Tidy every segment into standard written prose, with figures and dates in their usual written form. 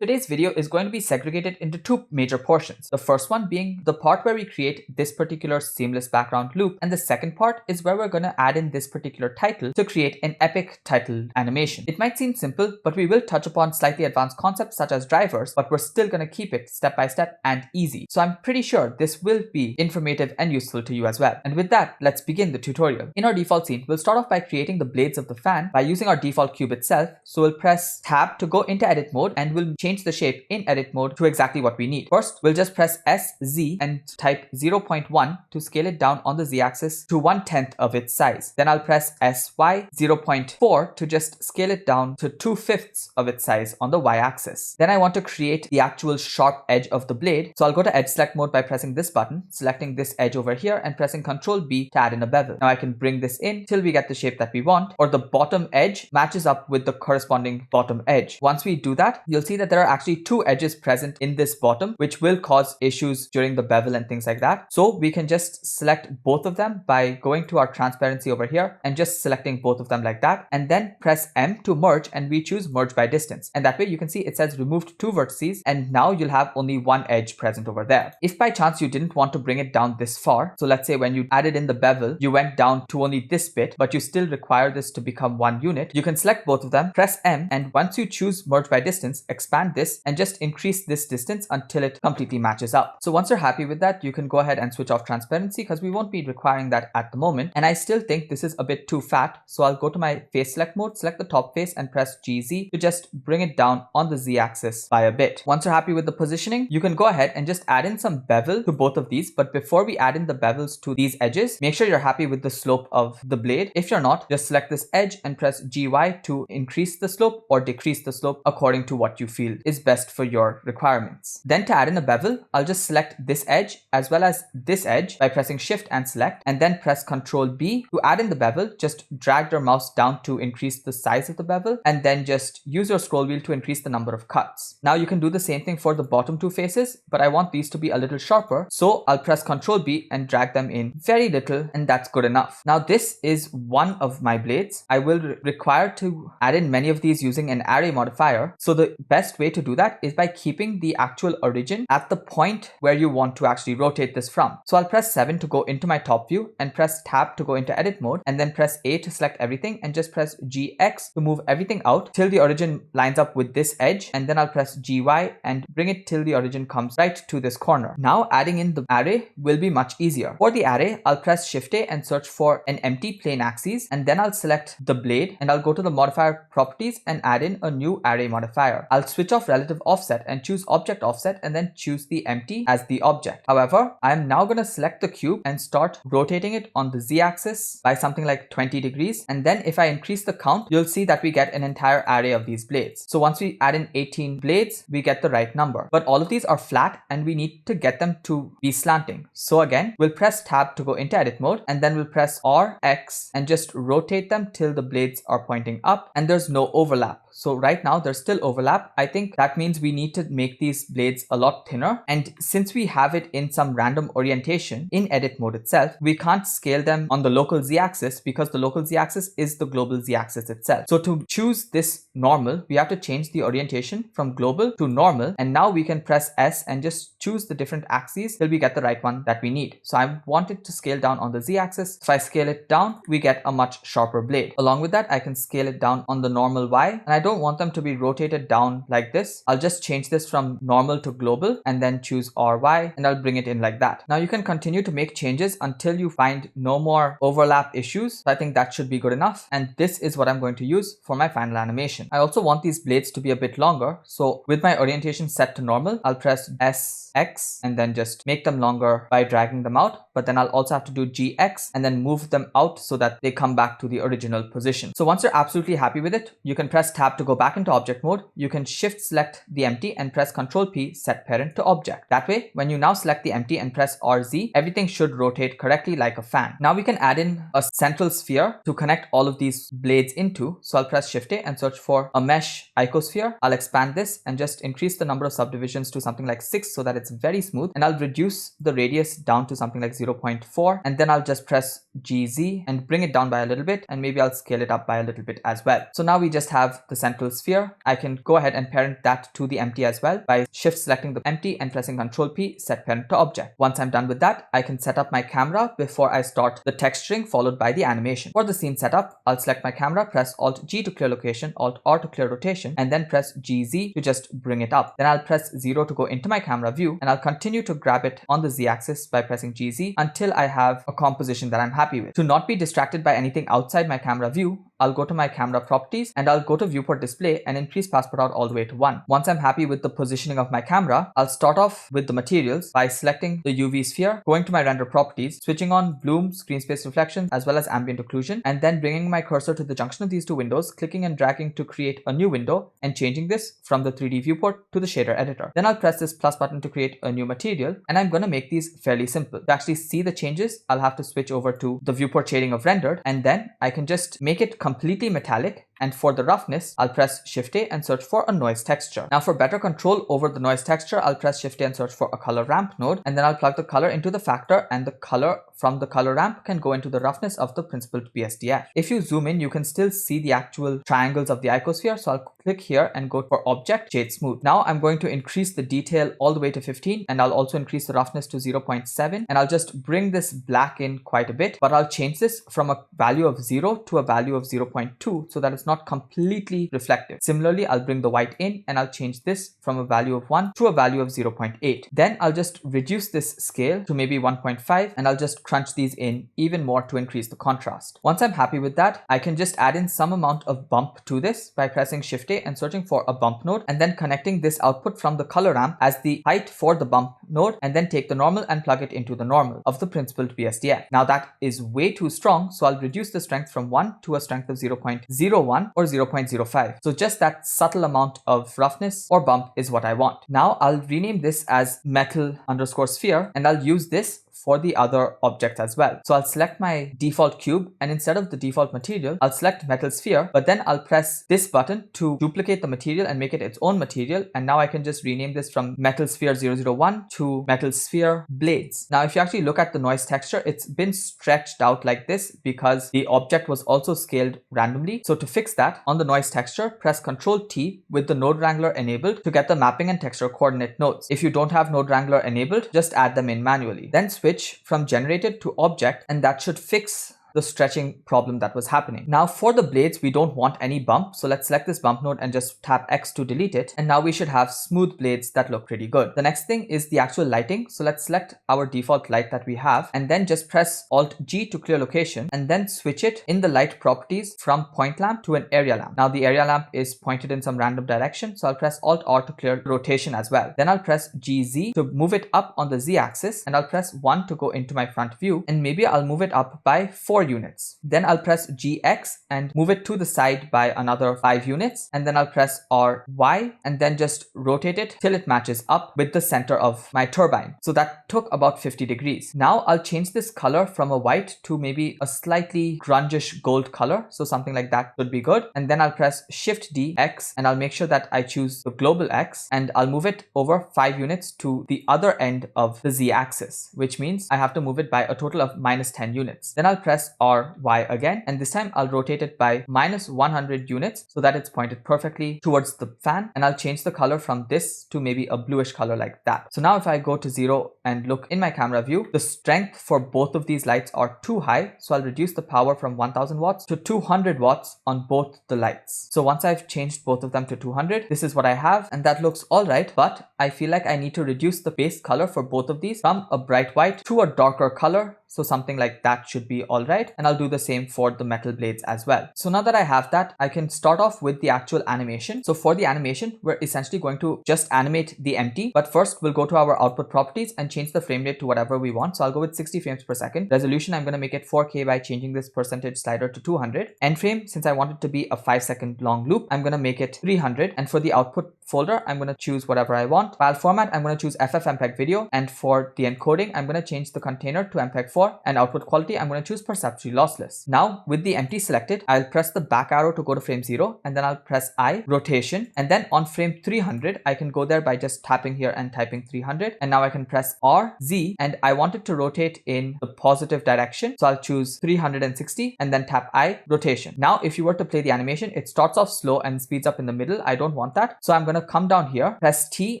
Today's video is going to be segregated into two major portions. The first one being the part where we create this particular seamless background loop, and the second part is where we're going to add in this particular title to create an epic title animation. It might seem simple, but we will touch upon slightly advanced concepts such as drivers, but we're still going to keep it step by step and easy. So I'm pretty sure this will be informative and useful to you as well. And with that, let's begin the tutorial. In our default scene, we'll start off by creating the blades of the fan by using our default cube itself. So we'll press tab to go into edit mode, and we'll change the shape in edit mode to exactly what we need. First, we'll just press SZ and type 0.1 to scale it down on the Z-axis to 1/10 of its size. Then I'll press SY 0.4 to just scale it down to 2/5 of its size on the Y-axis. Then I want to create the actual sharp edge of the blade. So I'll go to edge select mode by pressing this button, selecting this edge over here and pressing Ctrl B to add in a bevel. Now I can bring this in till we get the shape that we want, or the bottom edge matches up with the corresponding bottom edge. Once we do that, you'll see that there are actually two edges present in this bottom, which will cause issues during the bevel and things like that. So we can just select both of them by going to our transparency over here and just selecting both of them like that, and then press M to merge, and we choose merge by distance. And that way you can see it says removed two vertices, and now you'll have only one edge present over there. If by chance you didn't want to bring it down this far, so let's say when you added in the bevel, you went down to only this bit, but you still require this to become one unit, you can select both of them, press M, and once you choose merge by distance, expand this and just increase this distance until it completely matches up. So once you're happy with that, you can go ahead and switch off transparency because we won't be requiring that at the moment. And I still think this is a bit too fat. So I'll go to my face select mode, select the top face and press GZ to just bring it down on the Z axis by a bit. Once you're happy with the positioning, you can go ahead and just add in some bevel to both of these. But before we add in the bevels to these edges, make sure you're happy with the slope of the blade. If you're not, just select this edge and press GY to increase the slope or decrease the slope according to what you feel is best for your requirements. Then to add in a bevel, I'll just select this edge as well as this edge by pressing shift and select, and then press Ctrl B to add in the bevel. Just drag your mouse down to increase the size of the bevel, and then just use your scroll wheel to increase the number of cuts. Now you can do the same thing for the bottom two faces, but I want these to be a little sharper, so I'll press Ctrl B and drag them in very little, and that's good enough. Now this is one of my blades. I will require to add in many of these using an array modifier, so the best way to do that is by keeping the actual origin at the point where you want to actually rotate this from. So I'll press 7 to go into my top view and press tab to go into edit mode, and then press A to select everything and just press GX to move everything out till the origin lines up with this edge, and then I'll press GY and bring it till the origin comes right to this corner. Now adding in the array will be much easier. For the array, I'll press Shift A and search for an empty plane axis, and then I'll select the blade and I'll go to the modifier properties and add in a new array modifier. I'll switch off relative offset and choose object offset and then choose the empty as the object. However, I'm now going to select the cube and start rotating it on the Z axis by something like 20 degrees. And then if I increase the count, you'll see that we get an entire array of these blades. So once we add in 18 blades, we get the right number. But all of these are flat and we need to get them to be slanting. So again, we'll press tab to go into edit mode, and then we'll press RX and just rotate them till the blades are pointing up and there's no overlap. So right now there's still overlap. I think that means we need to make these blades a lot thinner. And since we have it in some random orientation in edit mode itself, we can't scale them on the local Z axis because the local Z axis is the global Z axis itself. So to choose this normal, we have to change the orientation from global to normal. And now we can press S and just choose the different axes till we get the right one that we need. So I want it to scale down on the Z axis. If I scale it down, we get a much sharper blade. Along with that, I can scale it down on the normal Y, and I don't want them to be rotated down like this. I'll just change this from normal to global and then choose RY, and I'll bring it in like that. Now you can continue to make changes until you find no more overlap issues. So I think that should be good enough. And this is what I'm going to use for my final animation. I also want these blades to be a bit longer. So with my orientation set to normal, I'll press SX and then just make them longer by dragging them out. But then I'll also have to do GX and then move them out so that they come back to the original position. So once you're absolutely happy with it, you can press tab to go back into object mode. You can shift select the empty and press Ctrl P, set parent to object. That way, when you now select the empty and press RZ, everything should rotate correctly like a fan. Now we can add in a central sphere to connect all of these blades into. So I'll press Shift A and search for a mesh icosphere. I'll expand this and just increase the number of subdivisions to something like 6 so that it's very smooth. And I'll reduce the radius down to something like 0.4. And then I'll just press GZ and bring it down by a little bit. And maybe I'll scale it up by a little bit as well. So now we just have the central sphere, I can go ahead and parent that to the empty as well by shift selecting the empty and pressing Ctrl P, set parent to object. Once I'm done with that, I can set up my camera before I start the texturing followed by the animation. For the scene setup, I'll select my camera, press Alt G to clear location, Alt R to clear rotation, and then press GZ to just bring it up. Then I'll press 0 to go into my camera view, and I'll continue to grab it on the Z axis by pressing GZ until I have a composition that I'm happy with. To not be distracted by anything outside my camera view, I'll go to my camera properties and I'll go to viewport display and increase passport out all the way to 1. Once I'm happy with the positioning of my camera, I'll start off with the materials by selecting the UV sphere, going to my render properties, switching on bloom, screen space reflection, as well as ambient occlusion, and then bringing my cursor to the junction of these two windows, clicking and dragging to create a new window and changing this from the 3D viewport to the shader editor. Then I'll press this plus button to create a new material, and I'm going to make these fairly simple. To actually see the changes, I'll have to switch over to the viewport shading of rendered, and then I can just make it completely metallic. And for the roughness, I'll press Shift A and search for a noise texture. Now for better control over the noise texture, I'll press Shift A and search for a color ramp node, and then I'll plug the color into the factor, and the color from the color ramp can go into the roughness of the principled BSDF. If you zoom in, you can still see the actual triangles of the icosphere, so I'll click here and go for Object, Shade Smooth. Now I'm going to increase the detail all the way to 15, and I'll also increase the roughness to 0.7, and I'll just bring this black in quite a bit, but I'll change this from a value of 0 to a value of 0.2 so that it's not completely reflective. Similarly, I'll bring the white in and I'll change this from a value of 1 to a value of 0.8. Then I'll just reduce this scale to maybe 1.5, and I'll just crunch these in even more to increase the contrast. Once I'm happy with that, I can just add in some amount of bump to this by pressing Shift A and searching for a bump node, and then connecting this output from the color ramp as the height for the bump node, and then take the normal and plug it into the normal of the principled BSDF. Now that is way too strong, so I'll reduce the strength from 1 to a strength of 0.01 or 0.05. So just that subtle amount of roughness or bump is what I want. Now I'll rename this as metal_sphere, and I'll use this for the other object as well. So I'll select my default cube, and instead of the default material, I'll select metal sphere, but then I'll press this button to duplicate the material and make it its own material. And now I can just rename this from metal sphere 001 to metal sphere blades. Now, if you actually look at the noise texture, it's been stretched out like this because the object was also scaled randomly. So to fix that, on the noise texture, press Ctrl T with the node wrangler enabled to get the mapping and texture coordinate nodes. If you don't have node wrangler enabled, just add them in manually. Then switch from generated to object, and that should fix the stretching problem that was happening. Now for the blades, we don't want any bump, so let's select this bump node and just tap X to delete it, and now we should have smooth blades that look pretty good. The next thing is the actual lighting, so let's select our default light that we have, and then just press Alt G to clear location, and then switch it in the light properties from point lamp to an area lamp. Now the area lamp is pointed in some random direction, so I'll press Alt R to clear rotation as well. Then I'll press GZ to move it up on the Z axis, and I'll press 1 to go into my front view, and maybe I'll move it up by 4 units. Then I'll press GX and move it to the side by another 5 units, and then I'll press RY and then just rotate it till it matches up with the center of my turbine. So that took about 50 degrees. Now I'll change this color from a white to maybe a slightly grungish gold color, so something like that would be good. And then I'll press Shift D X, and I'll make sure that I choose the global X, and I'll move it over 5 units to the other end of the Z axis, which means I have to move it by a total of -10 units. Then I'll press RY again, and this time I'll rotate it by -100 units so that it's pointed perfectly towards the fan, and I'll change the color from this to maybe a bluish color like that. So now if I go to 0 and look in my camera view, the strength for both of these lights are too high, so I'll reduce the power from 1000 watts to 200 watts on both the lights. So once I've changed both of them to 200, this is what I have, and that looks alright, but I feel like I need to reduce the base color for both of these from a bright white to a darker color, so something like that should be alright, and I'll do the same for the metal blades as well. So now that I have that, I can start off with the actual animation. So for the animation, we're essentially going to just animate the empty, but first we'll go to our output properties and change the frame rate to whatever we want. So I'll go with 60 frames per second. Resolution, I'm going to make it 4K by changing this percentage slider to 200. End frame, since I want it to be a 5-second long loop, I'm going to make it 300. And for the output folder, I'm going to choose whatever I want. File format, I'm going to choose FFmpeg video. And for the encoding, I'm going to change the container to MPEG for an output quality, I'm going to choose perceptually lossless. Now with the empty selected, I'll press the back arrow to go to frame 0, and then I'll press I, rotation, and then on frame 300, I can go there by just tapping here and typing 300, and now I can press R, Z, and I want it to rotate in the positive direction, so I'll choose 360 and then tap I, rotation. Now if you were to play the animation, it starts off slow and speeds up in the middle. I don't want that, so I'm going to come down here, press T,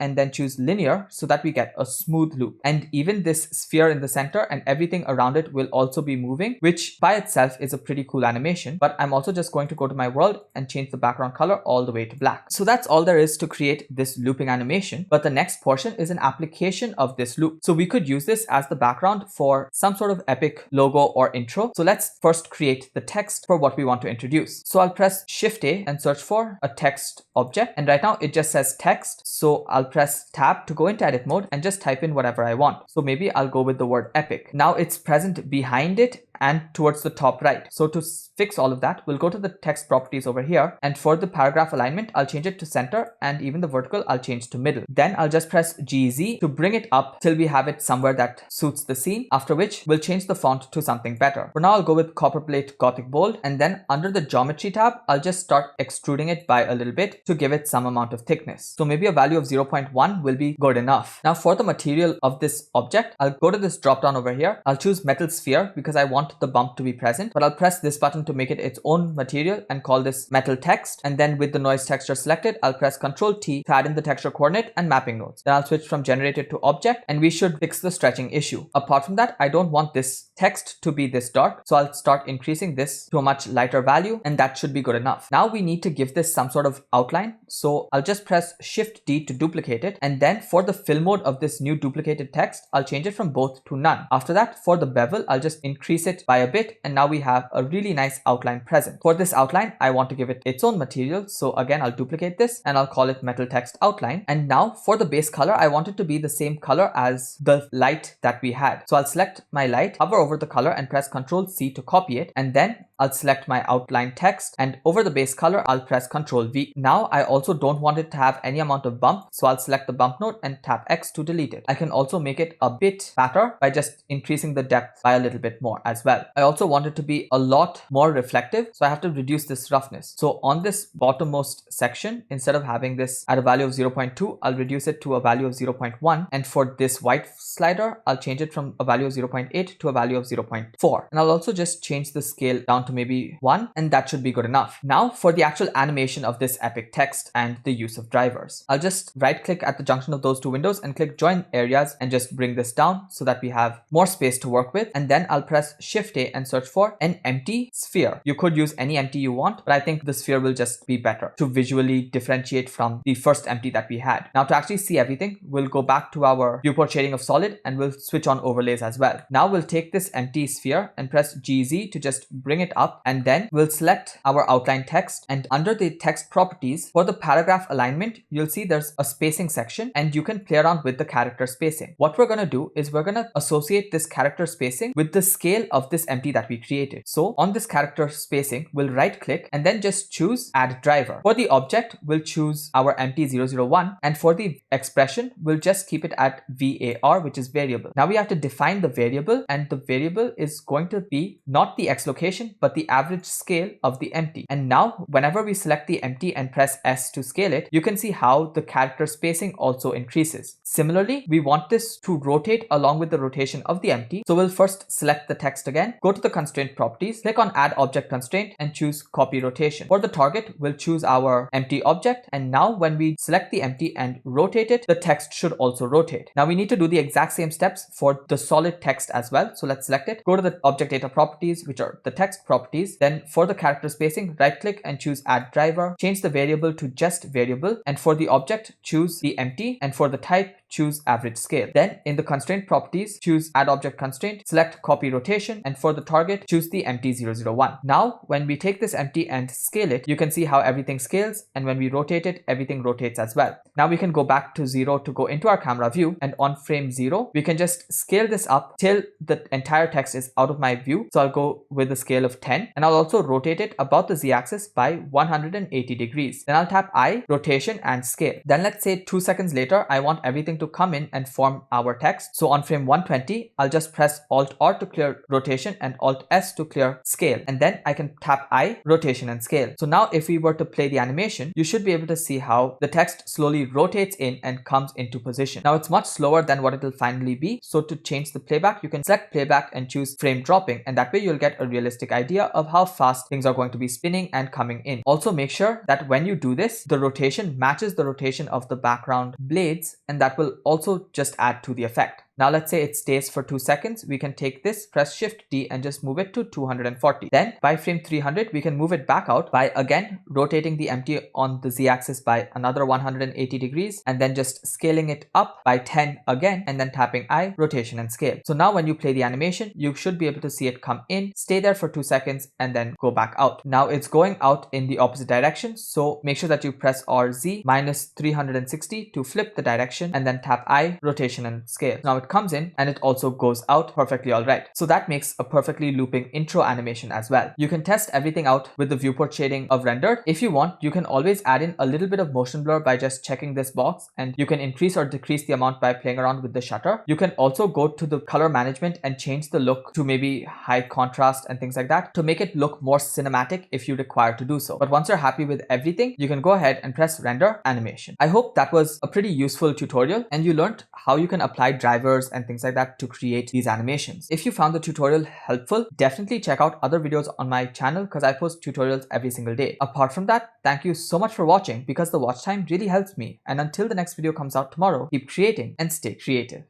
and then choose linear so that we get a smooth loop. And even this sphere in the center and everything around it will also be moving, which by itself is a pretty cool animation. But I'm also just going to go to my world and change the background color all the way to black. So that's all there is to create this looping animation. But the next portion is an application of this loop. So we could use this as the background for some sort of epic logo or intro. So let's first create the text for what we want to introduce. So I'll press Shift A and search for a text object. And right now it just says text. So I'll press Tab to go into edit mode and just type in whatever I want. So maybe I'll go with the word epic. Now it's present behind it and towards the top right. So to fix all of that, we'll go to the text properties over here, and for the paragraph alignment, I'll change it to center, and even the vertical I'll change to middle. Then I'll just press GZ to bring it up till we have it somewhere that suits the scene, after which we'll change the font to something better. For now, I'll go with Copperplate Gothic Bold, and then under the geometry tab, I'll just start extruding it by a little bit to give it some amount of thickness. So maybe a value of 0.1 will be good enough. Now for the material of this object, I'll go to this drop down over here. I'll choose Metal Sphere because I want the bump to be present, but I'll press this button to make it its own material and call this metal text. And then with the noise texture selected, I'll press Ctrl T to add in the texture coordinate and mapping nodes. Then I'll switch from generated to object, and we should fix the stretching issue. Apart from that, I don't want this text to be this dark, so I'll start increasing this to a much lighter value, and that should be good enough. Now we need to give this some sort of outline, so I'll just press Shift D to duplicate it, and then for the fill mode of this new duplicated text, I'll change it from both to none. After that, for the bevel, I'll just increase it by a bit, and now we have a really nice outline present. For this outline, I want to give it its own material, so again I'll duplicate this and I'll call it metal text outline. And now for the base color, I want it to be the same color as the light that we had, so I'll select my light, hover over the color and press Ctrl C to copy it, and then I'll select my outline text, and over the base color I'll press Ctrl V. Now I also don't want it to have any amount of bump, so I'll select the bump node and tap X to delete it. I can also make it a bit fatter by just increasing the depth by a little bit more as well. I also want it to be a lot more reflective, so I have to reduce this roughness. So on this bottommost section, instead of having this at a value of 0.2, I'll reduce it to a value of 0.1, and for this white slider, I'll change it from a value of 0.8 to a value of 0.4, and I'll also just change the scale down to maybe 1, and that should be good enough. Now for the actual animation of this epic text and the use of drivers, I'll just right click at the junction of those two windows and click join areas and just bring this down so that we have more space to work with. And then I'll press Shift A and search for an empty sphere. You could use any empty you want, but I think the sphere will just be better to visually differentiate from the first empty that we had. Now to actually see everything, we'll go back to our viewport shading of solid and we'll switch on overlays as well. Now we'll take this empty sphere and press GZ to just bring it up, and then we'll select our outline text, and under the text properties for the paragraph alignment, you'll see there's a spacing section and you can play around with the character spacing. What we're going to do is we're going to associate this character spacing with the scale of this empty that we created. So on this character spacing, we'll right click and then just choose add driver. For the object, we'll choose our empty 001, and for the expression, we'll just keep it at VAR, which is variable. Now we have to define the variable, and the variable is going to be not the X location, but the average scale of the empty. And now whenever we select the empty and press S to scale it, you can see how the character spacing also increases. Similarly, we want this to rotate along with the rotation of the empty. So we'll first select the text again, go to the constraint properties, click on add object constraint and choose copy rotation. For the target, we'll choose our empty object, and now when we select the empty and rotate it, the text should also rotate. Now we need to do the exact same steps for the solid text as well. So let's select it, go to the object data properties, which are the text properties. Then for the character spacing, right click and choose add driver, change the variable to just variable, and for the object, choose the empty, and for the type, choose average scale. Then in the constraint properties, choose add object constraint, select copy rotation, rotation, and for the target, choose the empty 001. Now, when we take this empty and scale it, you can see how everything scales, and when we rotate it, everything rotates as well. Now we can go back to 0 to go into our camera view, and on frame 0, we can just scale this up till the entire text is out of my view. So I'll go with a scale of 10, and I'll also rotate it about the z-axis by 180 degrees. Then I'll tap I, rotation, and scale. Then let's say 2 seconds later, I want everything to come in and form our text. So on frame 120, I'll just press Alt-R to clear rotation and Alt-S to clear scale. And then I can tap I, rotation, and scale. So now if we were to play the animation, you should be able to see how the text slowly rotates in and comes into position. Now it's much slower than what it will finally be. So to change the playback, you can select playback and choose frame dropping. And that way you'll get a realistic idea of how fast things are going to be spinning and coming in. Also make sure that when you do this, the rotation matches the rotation of the background blades, and that will also just add to the effect. Now let's say it stays for 2 seconds. We can take this, press Shift D and just move it to 240. Then by frame 300, we can move it back out by again rotating the empty on the z-axis by another 180 degrees and then just scaling it up by 10 again and then tapping I, rotation, and scale. So now when you play the animation, you should be able to see it come in, stay there for 2 seconds and then go back out. Now it's going out in the opposite direction. So make sure that you press RZ minus 360 to flip the direction and then tap I, rotation, and scale. Now it comes in and it also goes out perfectly alright. So that makes a perfectly looping intro animation as well. You can test everything out with the viewport shading of rendered. If you want, you can always add in a little bit of motion blur by just checking this box, and you can increase or decrease the amount by playing around with the shutter. You can also go to the color management and change the look to maybe high contrast and things like that to make it look more cinematic if you require to do so. But once you're happy with everything, you can go ahead and press render animation. I hope that was a pretty useful tutorial and you learned how you can apply drivers and things like that to create these animations. If you found the tutorial helpful, definitely check out other videos on my channel because I post tutorials every single day. Apart from that, thank you so much for watching because the watch time really helps me. And until the next video comes out tomorrow, keep creating and stay creative.